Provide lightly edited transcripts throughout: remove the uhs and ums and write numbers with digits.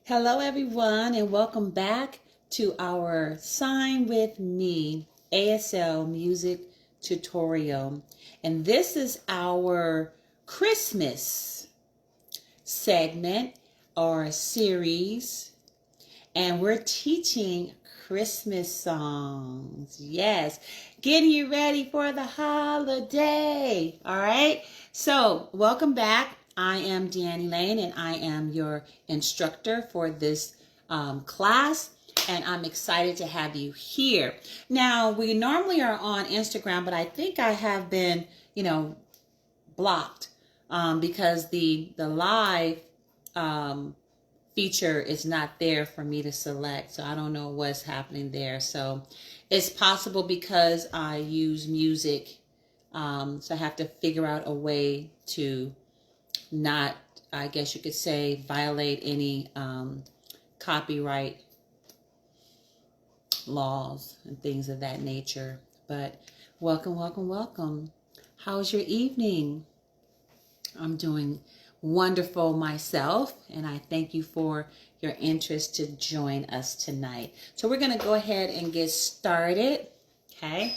Hello, everyone, and welcome back to our Sign With Me ASL music tutorial. And this is our Christmas segment or series, and we're teaching Christmas songs. Yes, getting you ready for the holiday. All right, so welcome back. I am Elaine, and I am your instructor for this class, and I'm excited to have you here. Now, we normally are on Instagram, but I think I have been, blocked because the live feature is not there for me to select. So I don't know what's happening there. So it's possible because I use music. So I have to figure out a way to not, I guess you could say, violate any copyright laws and things of that nature. But welcome, welcome, welcome. How's your evening? I'm doing wonderful myself, and I thank you for your interest to join us tonight. So we're going to go ahead and get started. Okay.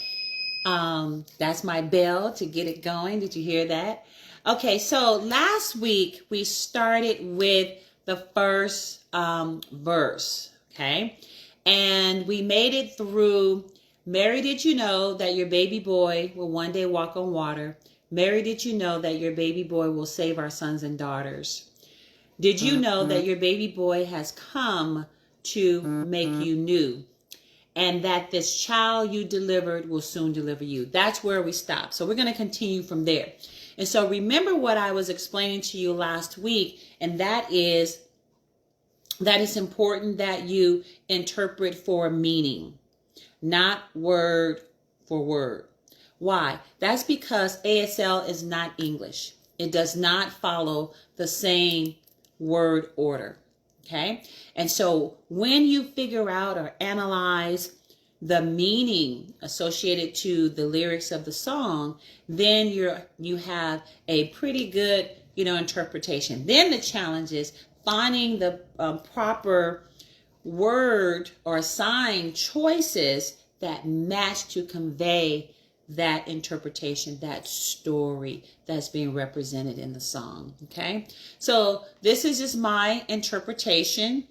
That's my bell to get it going. Did you hear that? Okay, so last week we started with the first verse, okay? And we made it through, Mary, did you know that your baby boy will one day walk on water? Mary, did you know that your baby boy will save our sons and daughters? Did you know that your baby boy has come to make you new? And that this child you delivered will soon deliver you. That's where we stop. So we're going to continue from there. And so remember what I was explaining to you last week, and that is that it's important that you interpret for meaning, not word for word. Why? That's because ASL is not English. It does not follow the same word order. Okay? And so when you figure out or analyze the meaning associated to the lyrics of the song, then you have a pretty good, interpretation. Then the challenge is finding the proper word or sign choices that match to convey that interpretation, that story that's being represented in the song. Okay, so this is just my interpretation.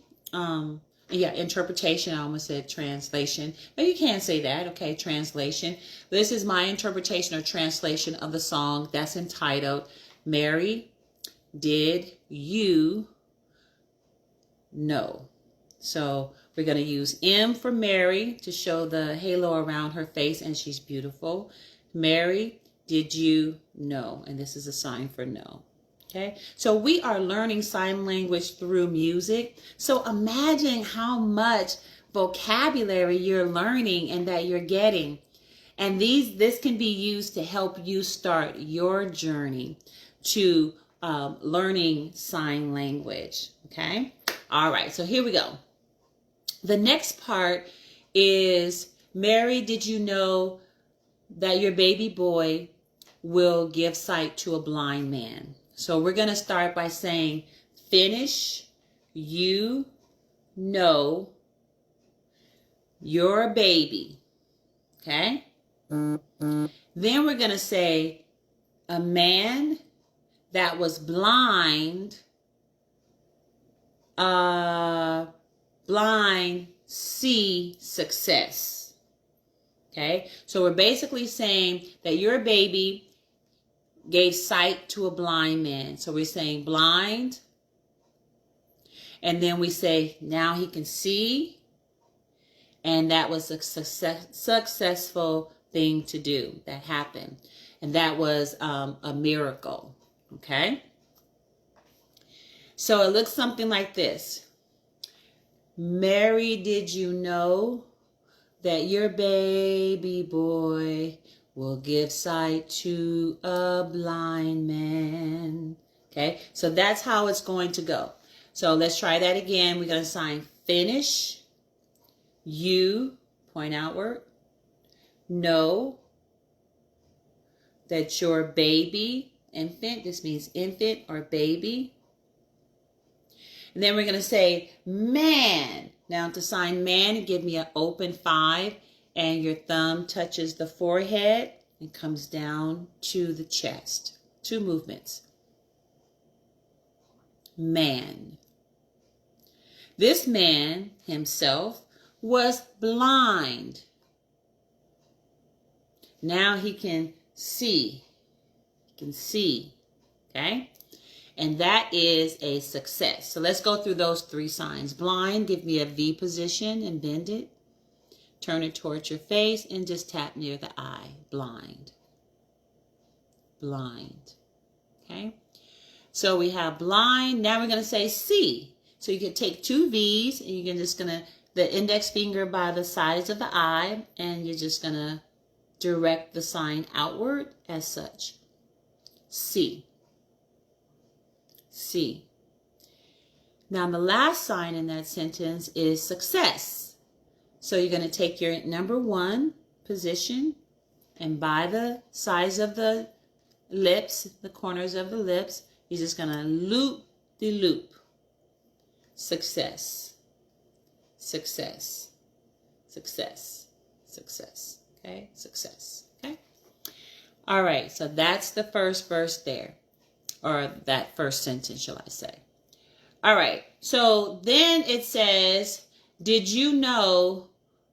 Interpretation. I almost said translation, but you can't say that. Okay, translation. This is my interpretation or translation of the song that's entitled "Mary, Did You Know?" So we're going to use M for Mary to show the halo around her face, and she's beautiful. Mary, did you know? And this is a sign for no. Okay, so we are learning sign language through music. So imagine how much vocabulary you're learning and that you're getting. And this can be used to help you start your journey to learning sign language. Okay, all right, so here we go. The next part is, Mary, did you know that your baby boy will give sight to a blind man? So we're going to start by saying, finish, you know your baby. Okay? Then we're going to say, a man that was blind, see success. Okay, so we're basically saying that your baby gave sight to a blind man. So we're saying blind, and then we say now he can see, and that was a successful thing to do that happened, and that was a miracle. Okay, so it looks something like this. Mary, did you know that your baby boy will give sight to a blind man? Okay, so that's how it's going to go. So let's try that again. We're going to sign finish, you, point outward, know that your baby, infant, this means infant or baby. And then we're going to say man. Now to sign man, give me an open 5, and your thumb touches the forehead and comes down to the chest. 2 movements. Man. This man himself was blind. Now he can see. He can see. Okay? And that is a success. So let's go through those 3 signs. Blind, give me a V position and bend it. Turn it towards your face and just tap near the eye. Blind. Blind. Okay? So we have blind. Now we're going to say see. So you can take 2 V's and you're just going to, the index finger by the sides of the eye, and you're just going to direct the sign outward as such. See. See. Now the last sign in that sentence is success. So you're going to take your number 1 position, and by the sides of the lips, the corners of the lips, you're just going to loop the loop. Success. Success. Success. Success. Okay? Success. Okay? All right. So that's the first verse there. Or that first sentence, shall I say. All right. So then it says, did you know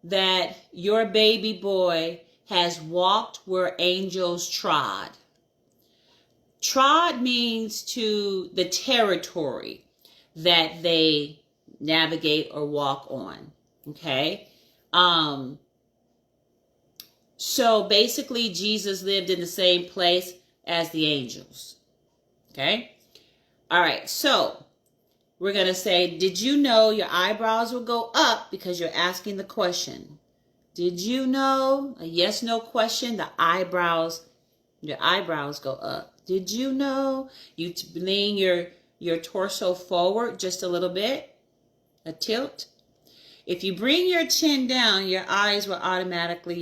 that your baby boy has walked where angels trod? Trod means to the territory that they navigate or walk on. Okay? So basically Jesus lived in the same place as the angels. Okay? All right. So we're going to say, did you know your eyebrows will go up because you're asking the question? Did you know? A yes, no question. Your eyebrows go up. Did you know? You lean your torso forward just a little bit. A tilt. If you bring your chin down, your eyebrows will automatically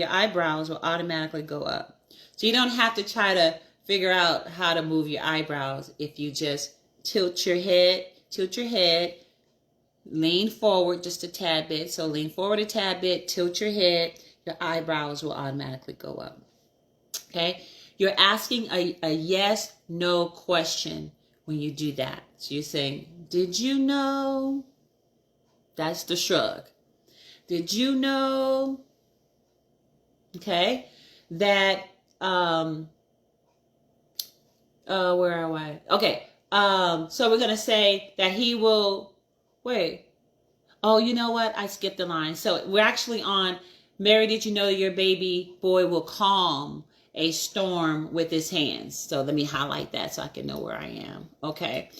go up. So you don't have to try to figure out how to move your eyebrows. If you just tilt your head, lean forward just a tad bit. So lean forward a tad bit, tilt your head, your eyebrows will automatically go up. Okay? You're asking a yes, no question when you do that. So you're saying, did you know? That's the shrug. Did you know? Okay? That, where am I? Okay. So we're going to say that he will, wait. Oh, you know what? I skipped the line. So we're actually on, Mary, did you know your baby boy will calm a storm with his hands? So let me highlight that so I can know where I am. Okay.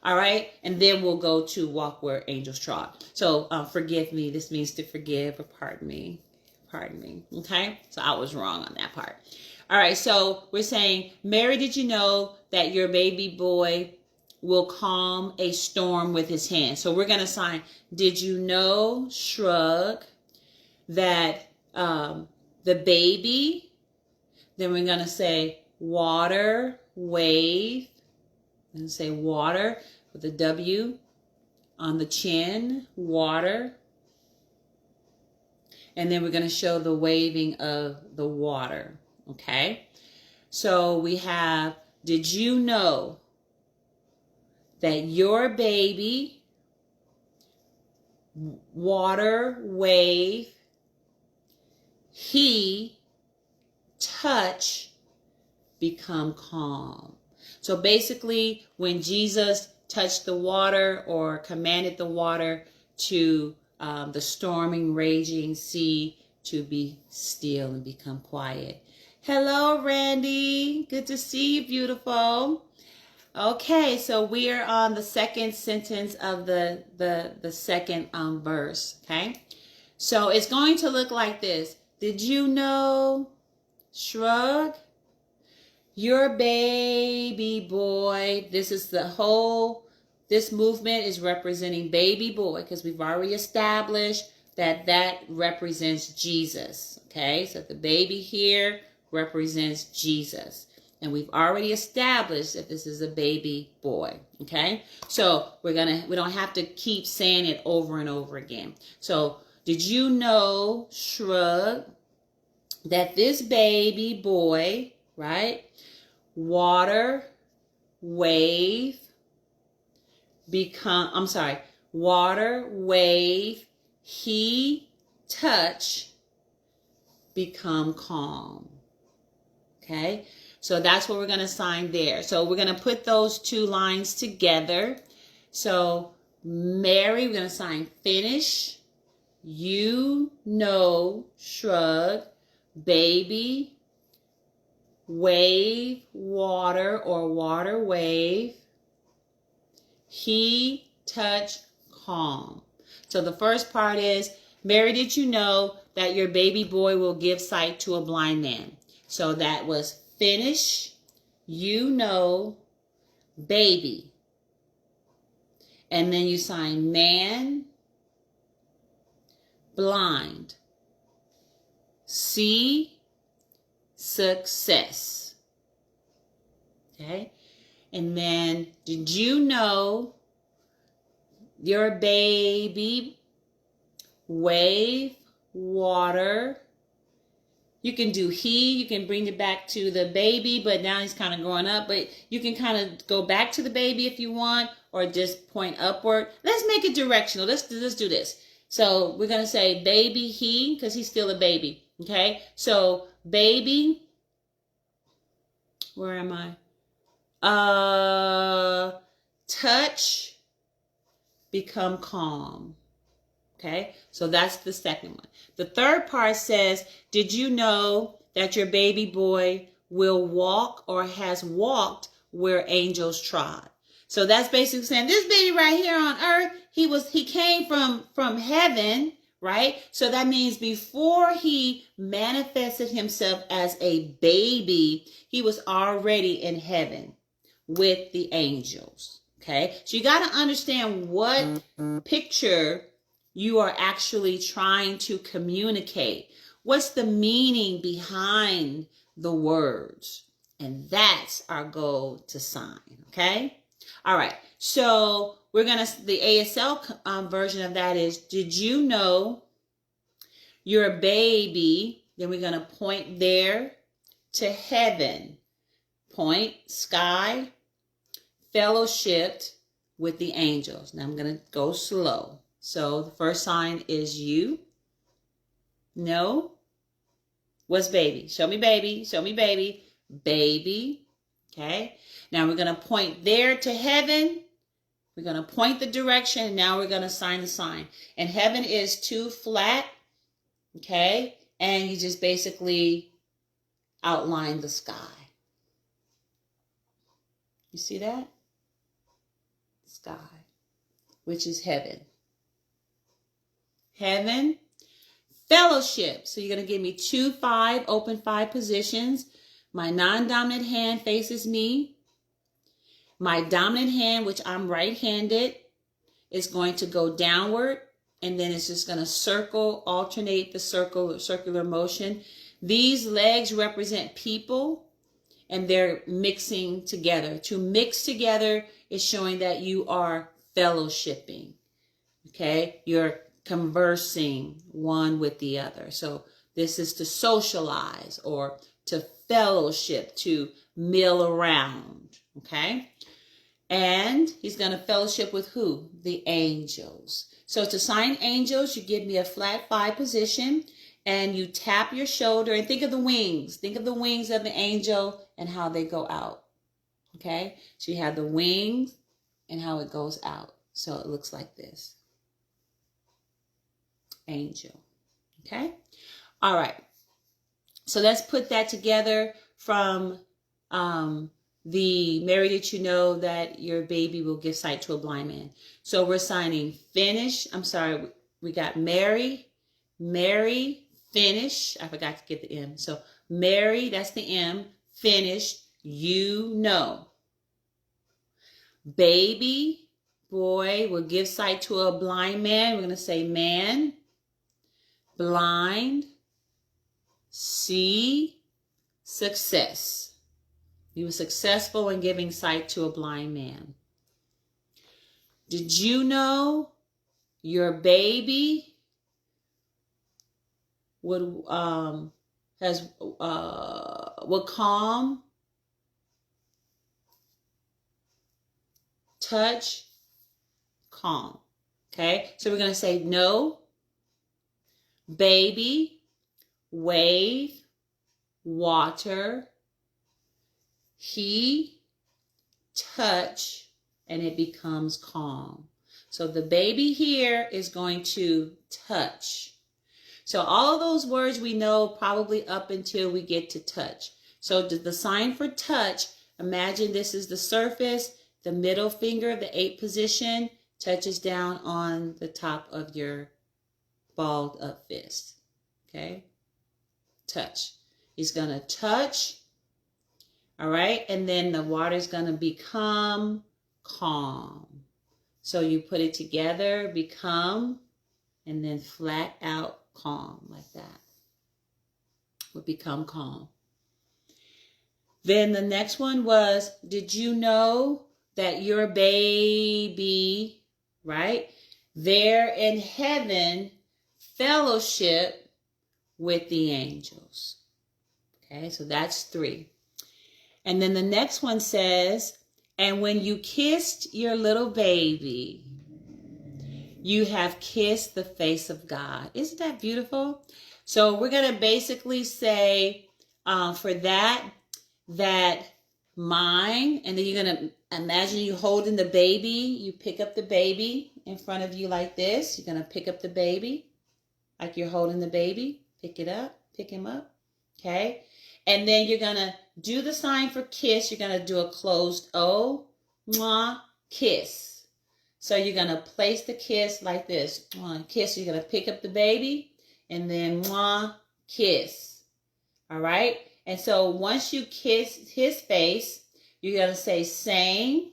All right. And then we'll go to walk where angels trod. So forgive me. This means to forgive or pardon me. Pardon me. Okay. So I was wrong on that part. All right. So we're saying, Mary, did you know that your baby boy will calm a storm with his hands? So we're going to sign, did you know, shrug, that the baby, then we're going to say water, wave, and say water with a W on the chin, water. And then we're going to show the waving of the water. Okay. So we have, did you know that your baby, water, wave, he, touch, become calm. So basically, when Jesus touched the water or commanded the water to the storming, raging sea to be still and become quiet. Hello, Randy. Good to see you, beautiful. Okay, so we are on the second sentence of the second verse, okay? So it's going to look like this. Did you know, shrug, your baby boy, this movement is representing baby boy because we've already established that represents Jesus, okay? So the baby here represents Jesus. And we've already established that this is a baby boy. Okay? So we don't have to keep saying it over and over again. So did you know, shrug, that this baby boy, right? Water, wave, water, wave, he, touch, become calm. Okay? So that's what we're going to sign there. So we're going to put those two lines together. So Mary, we're going to sign finish. You know, shrug. Baby, wave, water, or water, wave. He, touch, calm. So the first part is, Mary, did you know that your baby boy will give sight to a blind man? So that was finish, you know, baby. And then you sign man, blind. See, success. Okay? And then, did you know your baby, wave, water. You can do he, you can bring it back to the baby, but now he's kind of growing up. But you can kind of go back to the baby if you want, or just point upward. Let's make it directional. Let's do this. So we're going to say baby, he, because he's still a baby. Okay? So baby, where am I? Touch, become calm. Okay, so that's the second one. The third part says, did you know that your baby boy will walk or has walked where angels trod? So that's basically saying this baby right here on earth, he came from heaven, right? So that means before he manifested himself as a baby, he was already in heaven with the angels. Okay, so you got to understand what picture you are actually trying to communicate. What's the meaning behind the words? And that's our goal to sign. Okay, all right, so we're gonna, the ASL version of that is, did you know your baby, then we're gonna point there to heaven, point sky, fellowshipped with the angels. Now I'm going to go slow. So the first sign is you. No. What's baby? Show me baby. Show me baby. Baby. Okay. Now we're going to point there to heaven. We're going to point the direction. And now we're going to sign the sign. And heaven is 2 flat. Okay. And you just basically outline the sky. You see that? Sky, which is heaven. Heaven, fellowship. So you're going to give me 2 5, open 5 positions. My non-dominant hand faces me. My dominant hand, which I'm right-handed, is going to go downward, and then it's just going to circle, alternate the circular motion. These legs represent people, and they're mixing together. To mix together is showing that you are fellowshipping. Okay? You're conversing one with the other. So this is to socialize or to fellowship, to mill around. Okay? And he's going to fellowship with who? The angels. So to sign angels, you give me a flat 5 position. And you tap your shoulder and think of the wings. Think of the wings of the angel and how they go out. Okay? So you have the wings and how it goes out. So it looks like this. Angel. Okay? All right. So let's put that together from the Mary, did you know that your baby will give sight to a blind man? So we're signing finish. I'm sorry. We got Mary, finish. I forgot to get the M. So Mary, that's the M. Finish, you know. Baby boy will give sight to a blind man. We're going to say man, blind, see, success. He was successful in giving sight to a blind man. Did you know your baby would calm, touch, calm? Okay, so we're going to say no, baby, wave, water, he, touch, and it becomes calm. So the baby here is going to touch. So all of those words we know probably up until we get to touch. So the sign for touch, imagine this is the surface, the middle finger, the 8 position, touches down on the top of your balled up fist. Okay? Touch. He's going to touch. All right? And then the water's going to become calm. So you put it together, become, and then flat out calm like that. Would become calm. Then the next one was, did you know that your baby, right, there in heaven, fellowship with the angels? Okay, so that's 3. And then the next one says, and when you kissed your little baby, you have kissed the face of God. Isn't that beautiful? So we're going to basically say for that mine, and then you're going to imagine you holding the baby. You pick up the baby in front of you like this. You're going to pick up the baby like you're holding the baby. Pick it up, pick him up. Okay. And then you're going to do the sign for kiss. You're going to do a closed O, mwah, kiss. So you're going to place the kiss like this. Mwah, kiss. You're going to pick up the baby and then mwah, kiss. All right. And so once you kiss his face, you're going to say, same,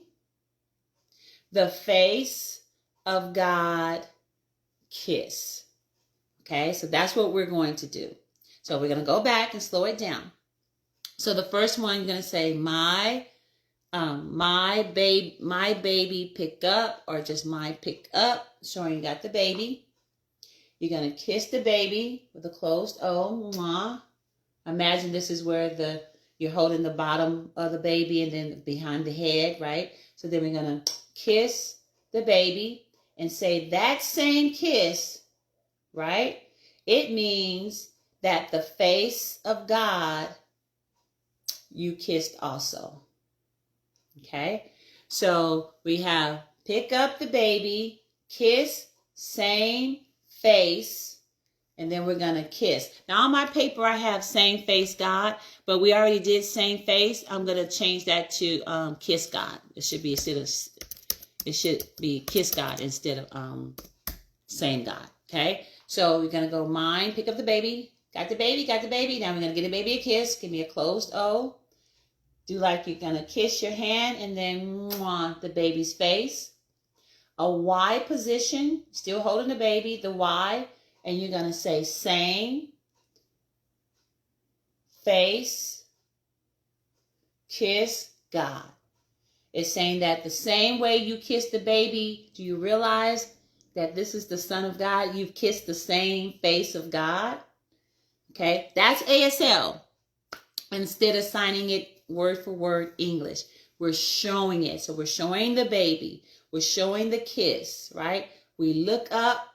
the face of God, kiss. Okay. So that's what we're going to do. So we're going to go back and slow it down. So the first one, you're going to say, my baby pick up, or just my pick up, showing you got the baby. You're going to kiss the baby with a closed O. Mwah. Imagine this is where you're holding the bottom of the baby and then behind the head, right? So then we're going to kiss the baby and say that same kiss, right? It means that the face of God you kissed also. Okay? So we have pick up the baby, kiss, same face, and then we're going to kiss. Now on my paper I have same face God, but we already did same face. I'm going to change that to kiss God. It should be kiss God instead of same God. Okay? So we're going to go mine, pick up the baby, got the baby, got the baby. Now we're going to give the baby a kiss. Give me a closed O. Do like you're going to kiss your hand and then mwah, the baby's face. A Y position, still holding the baby, the Y, and you're going to say same, face, kiss, God. It's saying that the same way you kiss the baby, do you realize that this is the Son of God? You've kissed the same face of God. Okay, that's ASL. Instead of signing it word for word English, we're showing it. So we're showing the baby. We're showing the kiss, right? We look up.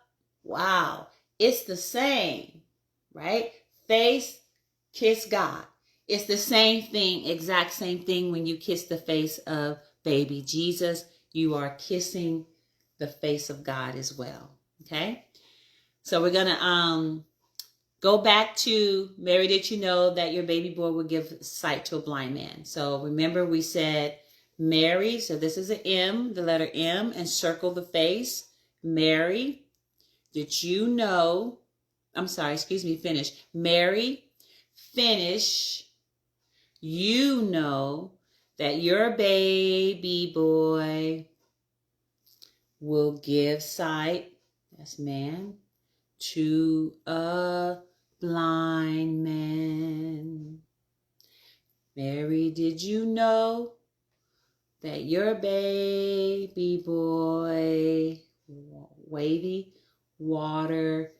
Wow, it's the same, right? Face, kiss God. It's the same thing, exact same thing when you kiss the face of baby Jesus. You are kissing the face of God as well, okay? So we're going to go back to, Mary, did you know that your baby boy will give sight to a blind man? So remember we said Mary, so this is an M, the letter M, and circle the face. Mary, did you know, finish. Mary, finish, you know that your baby boy will give sight, that's man, to a blind man. Mary, did you know that your baby boy, wavy water,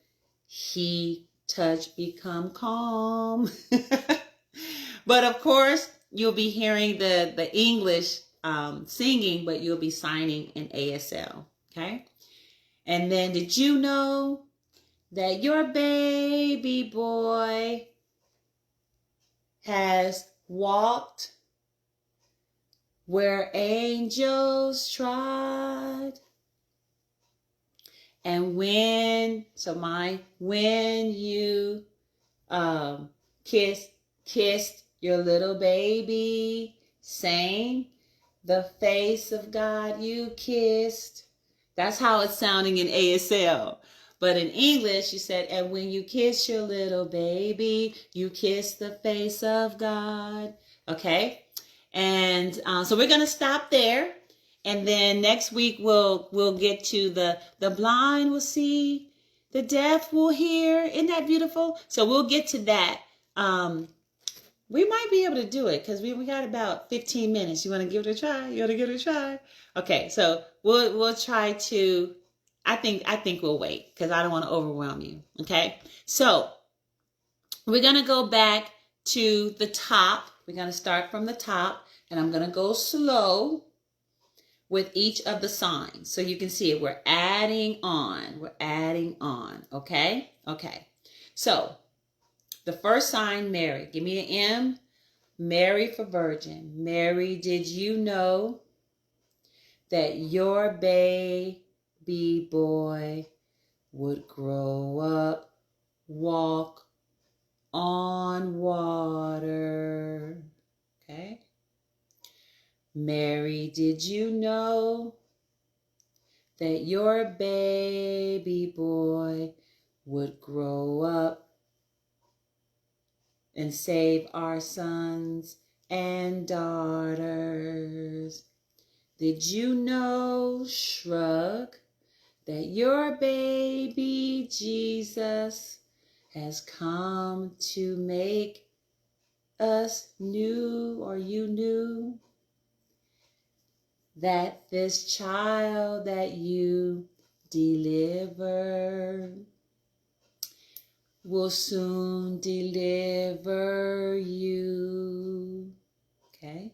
he touch become calm? But of course, you'll be hearing the English singing, but you'll be signing in ASL. Okay. And then, did you know that your baby boy has walked where angels trod? And when you kissed your little baby, saying, the face of God you kissed. That's how it's sounding in ASL. But in English, you said, and when you kiss your little baby, you kiss the face of God. Okay? And so we're going to stop there. And then next week, we'll get to the blind will see, the deaf will hear. Isn't that beautiful? So we'll get to that. We might be able to do it because we got about 15 minutes. You want to give it a try? You want to give it a try? Okay, so we'll try to. I think we'll wait because I don't want to overwhelm you. Okay, so we're gonna go back to the top. We're gonna start from the top, and I'm gonna go slow with each of the signs so you can see it. We're adding on. We're adding on. Okay. Okay. So the first sign, Mary. Give me an M. Mary for virgin. Mary, did you know that your baby boy would grow up, walk on water? Okay. Mary, did you know that your baby boy would grow up and save our sons and daughters? Did you know, shrug, that your baby Jesus has come to make us new, or you knew that this child that you delivered will soon deliver you? Okay.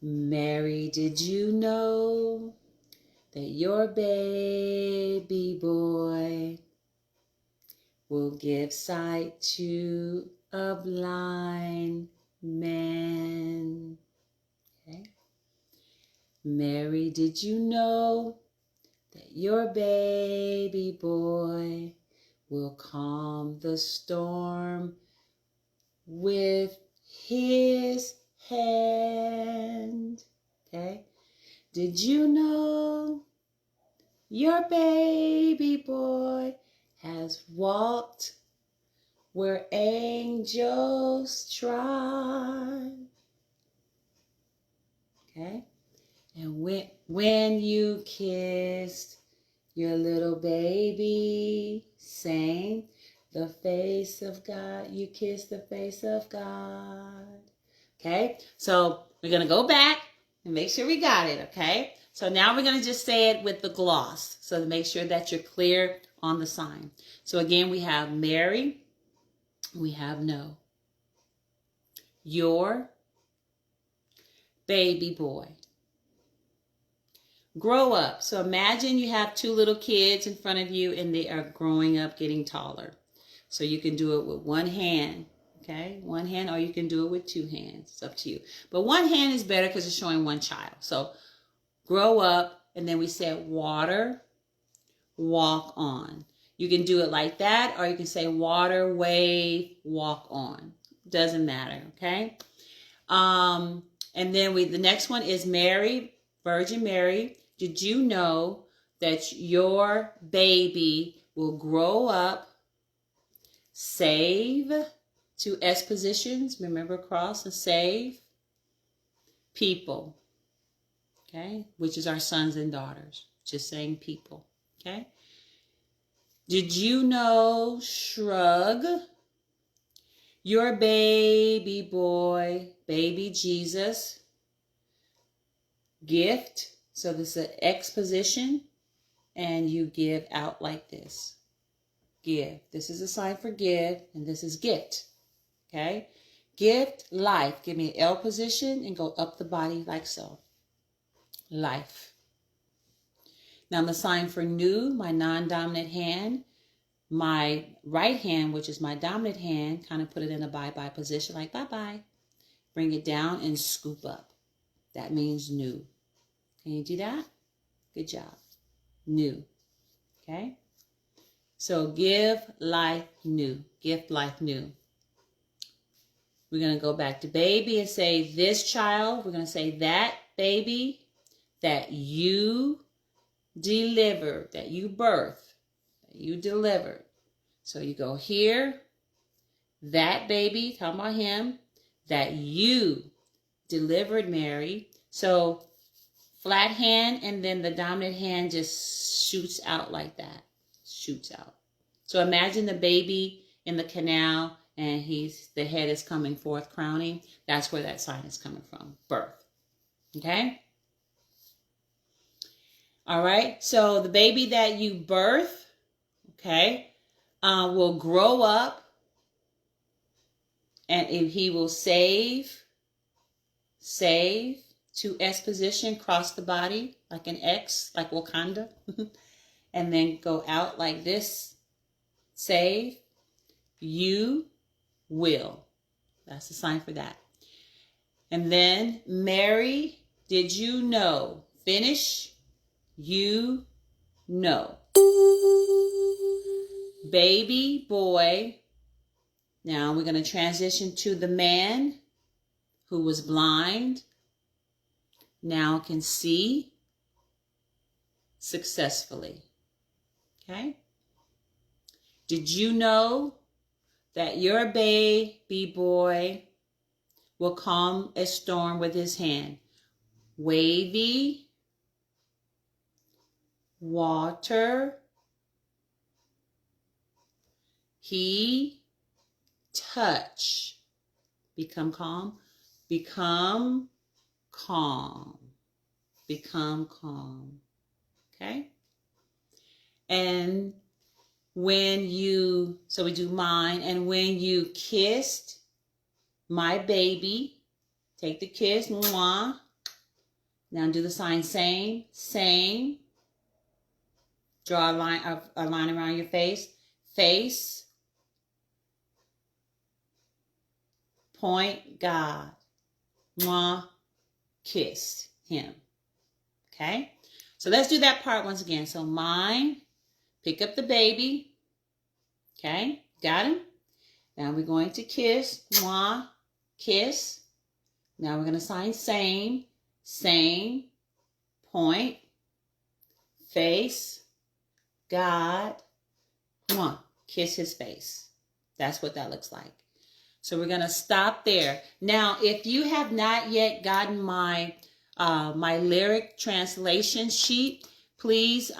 Mary, did you know that your baby boy will give sight to a blind man? Okay. Mary, did you know that your baby boy will calm the storm with his hand? Okay. Did you know your baby boy has walked where angels trod? Okay. And when you kissed your little baby, saying, the face of God, you kissed the face of God. Okay, so we're going to go back and make sure we got it, okay? So now we're going to just say it with the gloss, so to make sure that you're clear on the sign. So again, we have Mary, we have no. Your baby boy. Grow up. So imagine you have two little kids in front of you and they are growing up, getting taller. So you can do it with one hand. Okay, one hand, or you can do it with two hands. It's up to you. But one hand is better because it's showing one child. So grow up, and then we said water, walk on. You can do it like that, or you can say water, wave, walk on. Doesn't matter, okay? And then the next one is Mary, Virgin Mary. Did you know that your baby will grow up, save, two S positions, remember cross and save, people, okay, which is our sons and daughters, just saying people, okay. Did you know, shrug, Your baby boy, baby Jesus, gift. So this is an X position, and you give out like this. Give. This is a sign for give, and this is gift. Okay? Gift, life. Give me an L position and go up the body like so. Life. Now the sign for new, my non-dominant hand. My right hand, which is my dominant hand, kind of put it in a bye-bye position, like bye-bye. Bring it down and scoop up. That means new. Can you do that? Good job. New. Okay? So give, life, new. Gift, life, new. We're going to go back to baby and say this child. We're going to say that baby that you delivered, that you birthed, that you delivered. So you go here, that baby, talking about him, that you delivered, Mary. So flat hand, and then the dominant hand just shoots out like that. Shoots out. So imagine the baby in the canal, and the head is coming forth, crowning. That's where that sign is coming from, birth. Okay? All right, so the baby that you birth, okay, will grow up, and he will save, 2S position, cross the body like an X, like Wakanda, and then go out like this, save, you will. That's the sign for that. And then Mary, did you know? Finish, you know. Baby boy. Now we're going to transition to the man who was blind, now can see successfully. Okay? Did you know that your baby boy will calm a storm with his hand? Wavy, water, he touch. Become calm. Become calm. Become calm. Okay? And so we do mine, and when you kissed my baby, take the kiss, mwah. Now do the sign same. Draw a line around your face. Face, point, God. Mwah, kiss him. Okay? So let's do that part once again. So mine, pick up the baby. Okay? Got him? Now we're going to kiss. Mwah, kiss. Now we're going to sign same, point, face, God, mwah, kiss his face. That's what that looks like. So we're going to stop there. Now, if you have not yet gotten my lyric translation sheet, please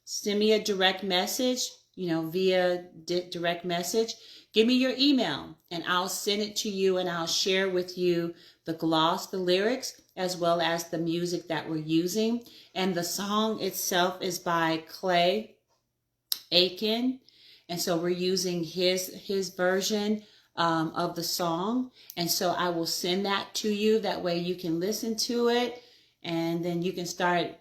send me a direct message, via direct message. Give me your email, and I'll send it to you, and I'll share with you the gloss, the lyrics, as well as the music that we're using. And the song itself is by Aiken. And so we're using his version of the song. And so I will send that to you. That way you can listen to it, and then you can start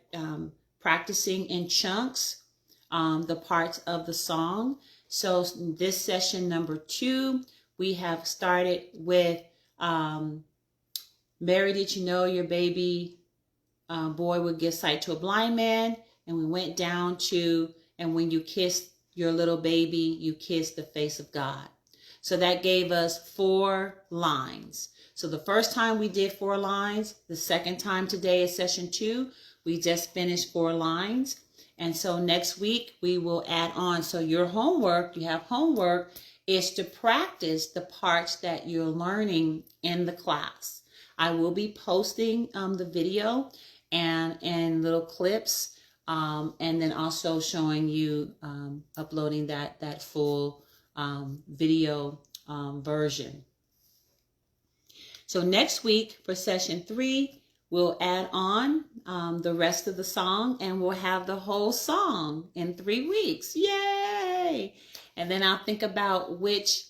practicing in chunks the parts of the song. So this session number 2, we have started with Mary, did you know your baby boy would give sight to a blind man? And we went down to, and when you kissed your little baby, you kissed the face of God. So that gave us 4 lines. So the first time we did 4 lines. The second time today is session 2. We just finished 4 lines. And so next week we will add on. So your homework, you have homework, is to practice the parts that you're learning in the class. I will be posting the video and little clips, and then also showing you uploading that full video version. So next week for session 3, we'll add on the rest of the song, and we'll have the whole song in 3 weeks. Yay! And then I'll think about which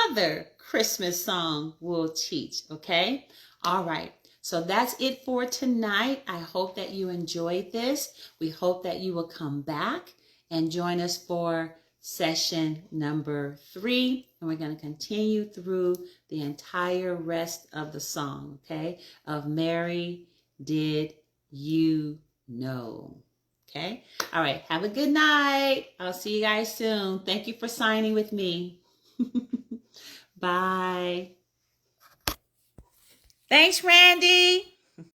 other Christmas song we'll teach, okay? All right. So that's it for tonight. I hope that you enjoyed this. We hope that you will come back and join us for session number 3. And we're going to continue through the entire rest of the song, okay? Of Mary Did You Know? Okay? All right. Have a good night. I'll see you guys soon. Thank you for signing with me. Bye. Thanks, Randy.